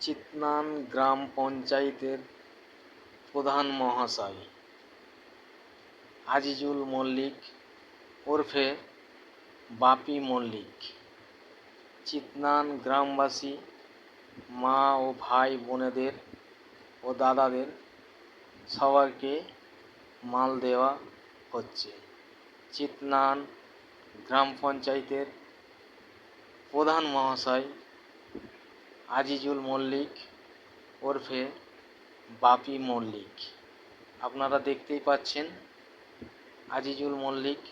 চিতনান গ্রাম পঞ্চায়েতের প্রধান মহাশয় আজিজুল মল্লিক ওরফে বাপি মল্লিক চিতনান গ্রামবাসী মা ও ভাই বোনেদের ও দাদাদের সবাইকে মাল দেওয়া হচ্ছে। চিতনান গ্রাম পঞ্চায়েতের প্রধান মহাশয় আজিজুল মল্লিক ওরফে বাপি মল্লিক। আপনারা দেখতেই পাচ্ছেন আজিজুল মল্লিক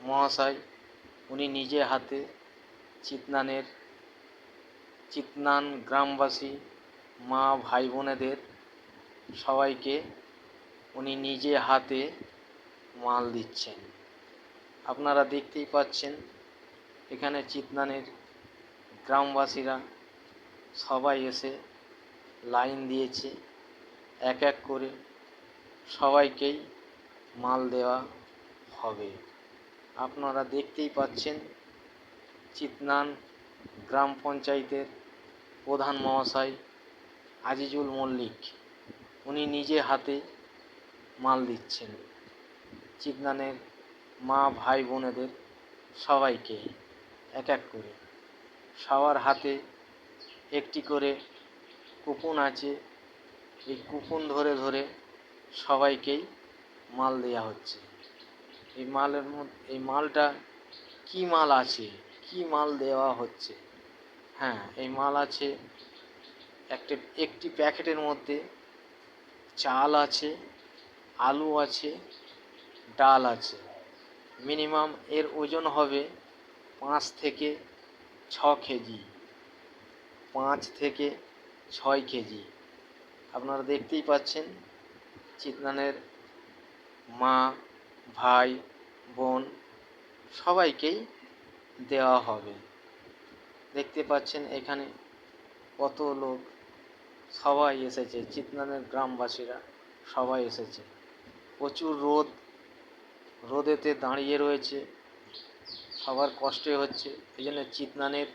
মহাশয় উনি নিজে হাতে চিতনান গ্রামবাসী মা ভাই বোনেদের সবাইকে উনি নিজে হাতে মাল দিচ্ছেন। আপনারা দেখতেই পাচ্ছেন এখানে চিতনানের গ্রামবাসীরা সবাই এসে লাইন দিয়েছে, এক এক করে সবাইকেই মাল দেওয়া হবে। আপনারা দেখতেই পাচ্ছেন চিতনান গ্রাম পঞ্চায়েতের প্রধান মহাশয় আজিজুল মল্লিক উনি নিজে হাতে মাল দিচ্ছেন চিতনানের মা ভাই বোনেদের সবাইকে এক এক করে। সবার হাতে একটি করে কুপন আছে, এই কুপন ধরে ধরে সবাইকেই মাল দেওয়া হচ্ছে। এই মালটা কি মাল আছে, কি মাল দেওয়া হচ্ছে? হ্যাঁ, এই মাল আছে একটি প্যাকেটের মধ্যে চাল আছে, আলু আছে, ডাল আছে। মিনিমাম এর ওজন হবে 5 থেকে 6 কেজি, 5 থেকে 6 কেজি। আপনারা দেখতেই পাচ্ছেন চিতনানের মা ভাই বোন সবাইকেই দেওয়া হবে। দেখতে পাচ্ছেন এখানে কত লোক সবাই এসেছে, চিতনানের গ্রামবাসীরা সবাই এসেছে। প্রচুর রোদেতে দাঁড়িয়ে রয়েছে, সবার কষ্টে হচ্ছে, এই জন্য চিতনানের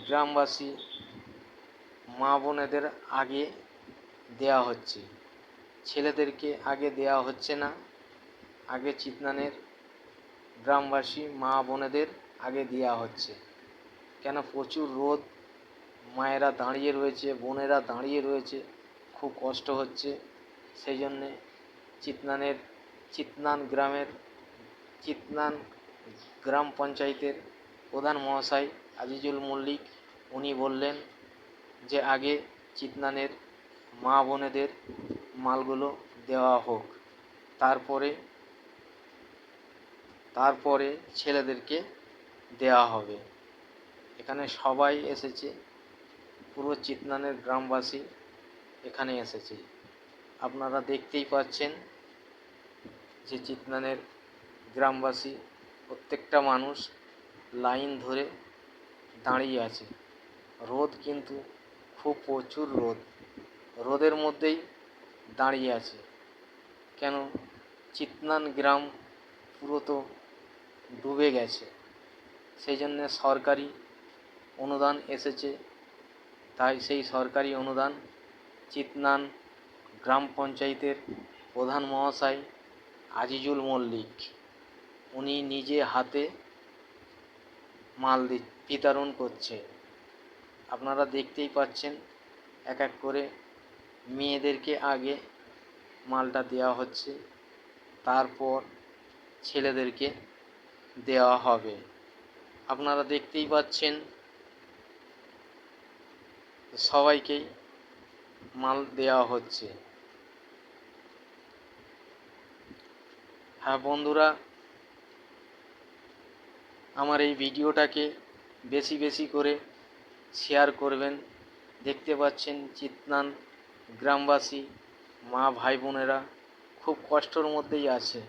গ্রামবাসী মা বোনেদের আগে দেওয়া হচ্ছে, ছেলেদেরকে আগে দেওয়া হচ্ছে না। আগে চিতনানের গ্রামবাসী মা বোনেদের আগে দেওয়া হচ্ছে। কেন? প্রচুর রোদ, মায়েরা দাঁড়িয়ে রয়েছে, বোনেরা দাঁড়িয়ে রয়েছে, খুব কষ্ট হচ্ছে। সেই জন্যে চিতনান গ্রাম পঞ্চায়েতের প্রধান মহাশয় আজিজুল মল্লিক উনি বললেন যে আগে চিতনানের মা বোনেদের মালগুলো দেওয়া হোক, তারপরে ছেলেদেরকে দেওয়া হবে। এখানে সবাই এসেছে, পুরো চিতনানের গ্রামবাসী এখানে এসেছে। আপনারা দেখতেই পাচ্ছেন যে চিতনানের গ্রামবাসী প্রত্যেকটা মানুষ লাইন ধরে দাঁড়িয়ে আছে। রোদ কিন্তু খুব প্রচুর রোদের মধ্যেই দাঁড়িয়ে আছে। কেন? চিতনান গ্রাম পুরো তো ডুবে গেছে, সেই জন্যে সরকারি অনুদান এসেছে। তাই সেই সরকারি অনুদান চিতনান গ্রাম পঞ্চায়েতের প্রধান মহাশয় আজিজুল মল্লিক উনি নিজে হাতে মাল বিতরণ করছে। আপনারা দেখতেই পাচ্ছেন এক এক করে মেয়েদেরকে আগে মালটা দেওয়া হচ্ছে, তারপর ছেলেদেরকে দেওয়া হবে। আপনারা দেখতেই পাচ্ছেন সবাইকেই মাল দেওয়া হচ্ছে। হ্যাঁ বন্ধুরা, আমার এই ভিডিওটাকে বেশি বেশি করে শেয়ার করবেন। দেখতে পাচ্ছেন চিতনান গ্রামবাসী মা ভাই বোনেরা খুব কষ্টের মধ্যেই আছে।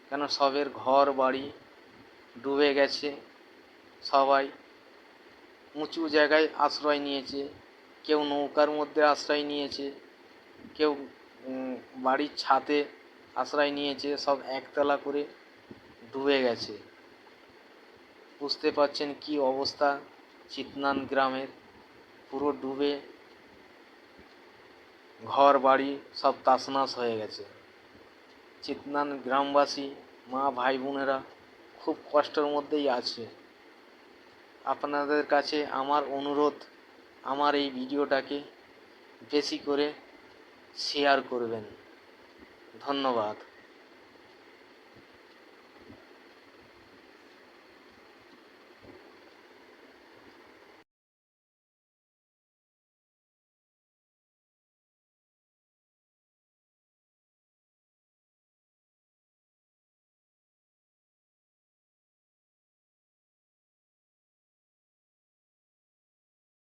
কেন? সবের ঘর বাড়ি ডুবে গেছে, সবাই উঁচু জায়গায় আশ্রয় নিয়েছে, কেউ নৌকার মধ্যে আশ্রয় নিয়েছে, কেউ বাড়ির ছাদে আশ্রয় নিয়েছে, সব একতলা করে ডুবে গেছে। বুঝতে পারছেন কি অবস্থা চিতনান গ্রামের, পুরো ডুবে ঘর বাড়ি সব তাছনাছ হয়ে গেছে। চিতনান গ্রামবাসী মা ভাই বোনেরা খুব কষ্টের মধ্যেই আছে। আপনাদের কাছে আমার অনুরোধ, আমার এই ভিডিওটাকে বেশি করে শেয়ার করবেন। ধন্যবাদ।